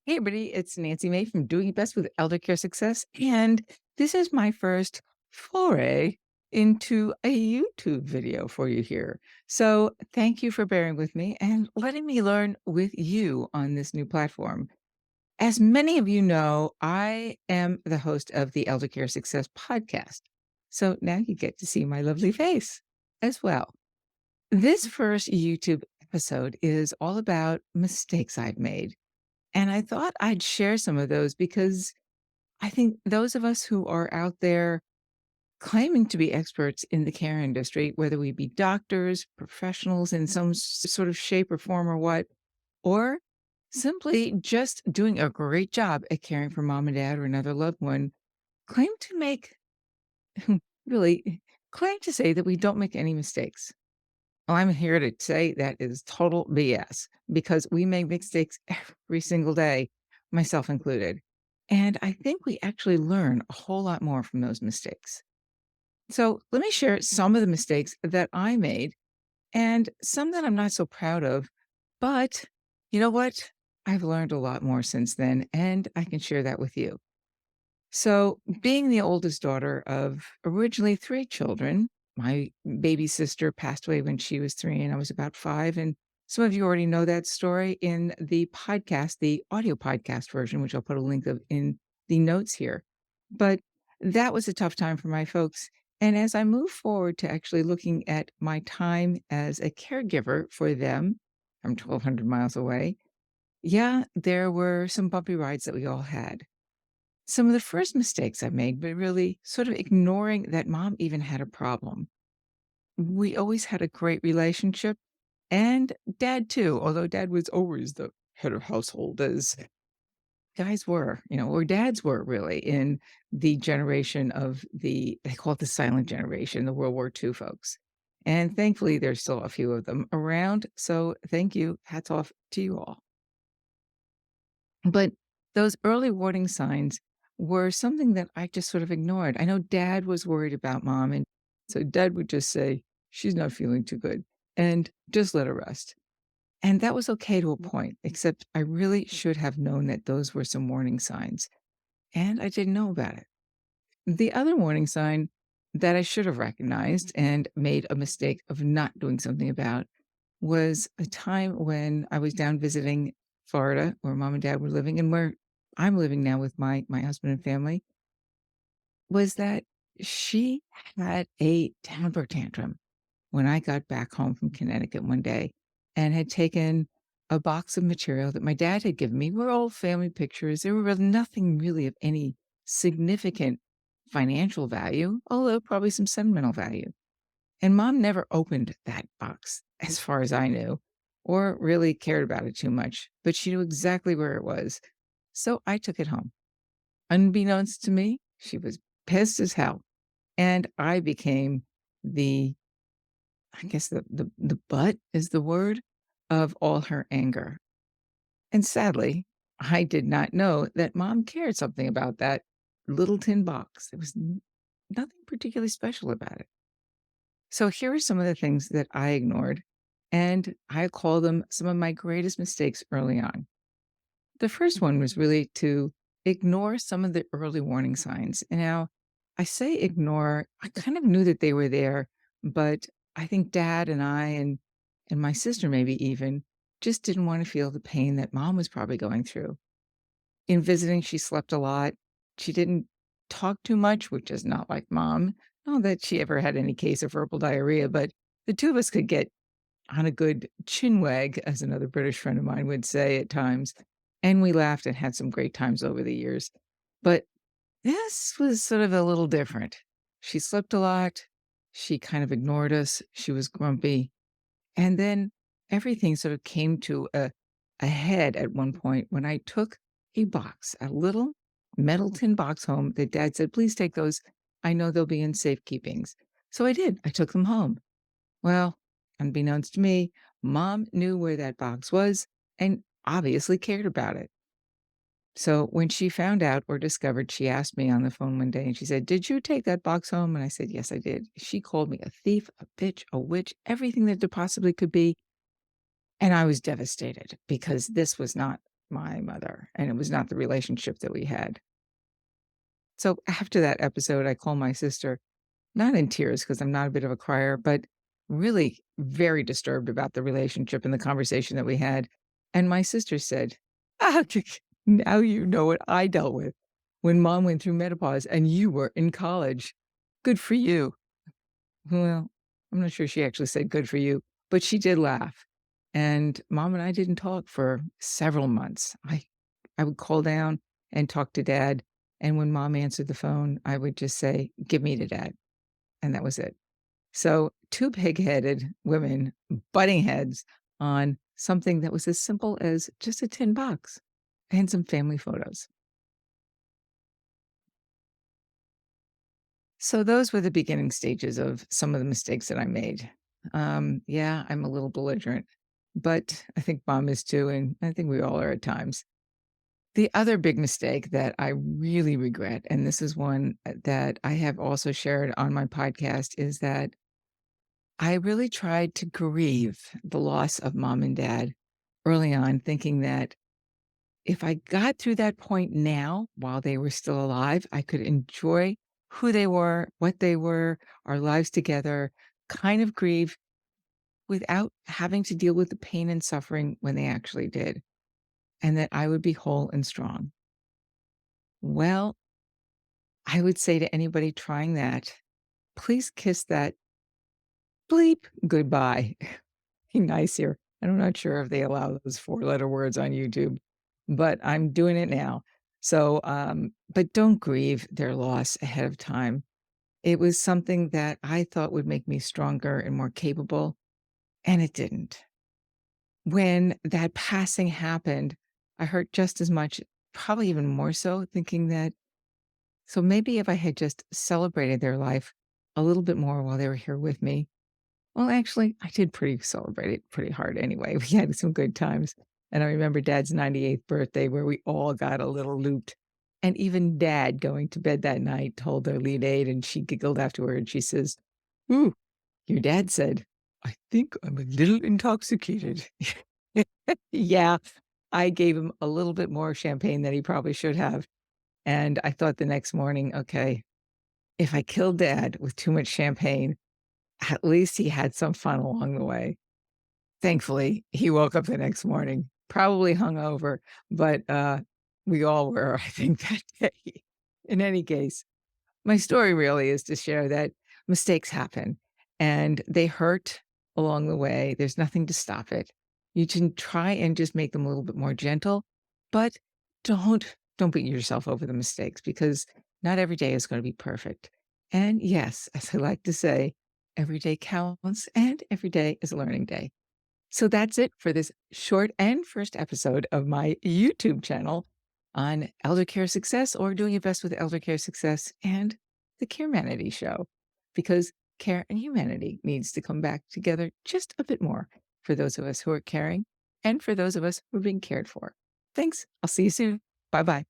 Hey, everybody, it's Nancy May from Doing It Best with Elder Care Success. And this is my first foray into a YouTube video for you here. So thank you for bearing with me and letting me learn with you on this new platform. As many of you know, I am the host of the Elder Care Success podcast. So now you get to see my lovely face as well. This first YouTube episode is all about mistakes I've made. And I thought I'd share some of those because I think those of us who are out there claiming to be experts in the care industry, whether we be doctors, professionals in some sort of shape or form or what, or simply just doing a great job at caring for mom and dad or another loved one, claim to make really claim to say that we don't make any mistakes. Well, I'm here to say that is total BS because we make mistakes every single day, myself included. And I think we actually learn a whole lot more from those mistakes. So let me share some of the mistakes that I made and some that I'm not so proud of. But you know what? I've learned a lot more since then, and I can share that with you. So, being the oldest daughter of originally 3 children, my baby sister passed away when she was 3 and I was about 5, and some of you already know that story in the podcast, the audio podcast version, which I'll put a link of in the notes here. But that was a tough time for my folks, and as I move forward to actually looking at my time as a caregiver for them from 1,200 miles away, yeah, there were some bumpy rides that we all had. Some of the first mistakes I made were really sort of ignoring that mom even had a problem. We always had a great relationship, and dad too, although dad was always the head of household as guys were, or dads were really in the generation of they call it the silent generation, the World War II folks. And thankfully, there's still a few of them around. So thank you. Hats off to you all. But those early warning signs were something that I just sort of ignored. I know dad was worried about mom, and so dad would just say, "She's not feeling too good," and just let her rest. And that was okay to a point, except I really should have known that those were some warning signs, and I didn't know about it. The other warning sign that I should have recognized and made a mistake of not doing something about was a time when I was down visiting Florida, where mom and dad were living and where I'm living now with my husband and family, was that she had a temper tantrum when I got back home from Connecticut one day and had taken a box of material that my dad had given me. We're all family pictures. There were nothing really of any significant financial value, although probably some sentimental value. And mom never opened that box, as far as I knew, or really cared about it too much, but she knew exactly where it was. So I took it home. Unbeknownst to me, she was pissed as hell. And I became the, I guess the butt is the word of all her anger. And sadly, I did not know that mom cared something about that little tin box. There was nothing particularly special about it. So here are some of the things that I ignored, and I call them some of my greatest mistakes early on. The first one was really to ignore some of the early warning signs. And now, I say ignore, I kind of knew that they were there, but I think dad and I and my sister maybe even just didn't want to feel the pain that mom was probably going through. In visiting, she slept a lot. She didn't talk too much, which is not like mom. Not that she ever had any case of verbal diarrhea, but the 2 of us could get on a good chin wag, as another British friend of mine would say at times, and we laughed and had some great times over the years. But this was sort of a little different. She slept a lot. She kind of ignored us. She was grumpy. And then everything sort of came to a head at one point when I took a box, a little metal tin box home that dad said, "Please take those. I know they'll be in safekeepings." So I did. I took them home. Well, unbeknownst to me, mom knew where that box was and obviously cared about it. So when she found out or discovered, she asked me on the phone one day and she said, "Did you take that box home?" And I said, "Yes, I did." She called me a thief, a bitch, a witch, everything that there possibly could be. And I was devastated because this was not my mother, and it was not the relationship that we had. So after that episode, I called my sister, not in tears because I'm not a bit of a crier, but really very disturbed about the relationship and the conversation that we had. And my sister said, "Ah, now you know what I dealt with when mom went through menopause and you were in college. Good for you." Well, I'm not sure she actually said good for you, but she did laugh. And mom and I didn't talk for several months. I would call down and talk to dad. And when mom answered the phone, I would just say, "Give me to dad." And that was it. So, 2 pig-headed women butting heads on something that was as simple as just a tin box and some family photos. So those were the beginning stages of some of the mistakes that I made. Yeah, I'm a little belligerent, but I think mom is too, and I think we all are at times. The other big mistake that I really regret, and this is one that I have also shared on my podcast, is that I really tried to grieve the loss of mom and dad early on, thinking that if I got through that point now while they were still alive, I could enjoy who they were, what they were, our lives together, kind of grieve without having to deal with the pain and suffering when they actually did, and that I would be whole and strong. Well, I would say to anybody trying that, please kiss that bleep goodbye. Be nice here. I'm not sure if they allow those four-letter words on YouTube, but I'm doing it now. So, but don't grieve their loss ahead of time. It was something that I thought would make me stronger and more capable, and it didn't. When that passing happened, I hurt just as much, probably even more so, thinking that so maybe if I had just celebrated their life a little bit more while they were here with me, well, actually, I did pretty celebrate it pretty hard anyway. We had some good times, and I remember dad's 98th birthday where we all got a little looped, and even dad going to bed that night told their lead aide, and she giggled afterward. She says, "Ooh, your dad said, 'I think I'm a little intoxicated.'" Yeah, I gave him a little bit more champagne than he probably should have, and I thought the next morning, "Okay, if I killed dad with too much champagne, at least he had some fun along the way." Thankfully, he woke up the next morning, probably hungover, but, we all were, I think, that day. In any case, my story really is to share that mistakes happen, and they hurt along the way. There's nothing to stop it. You can try and just make them a little bit more gentle, but don't beat yourself over the mistakes because not every day is gonna be perfect. And yes, as I like to say, every day counts and every day is a learning day. So that's it for this short and first episode of my YouTube channel on elder care success or doing your best with elder care success and the Caremanity Show, because care and humanity needs to come back together just a bit more for those of us who are caring and for those of us who are being cared for. Thanks. I'll see you soon. Bye bye.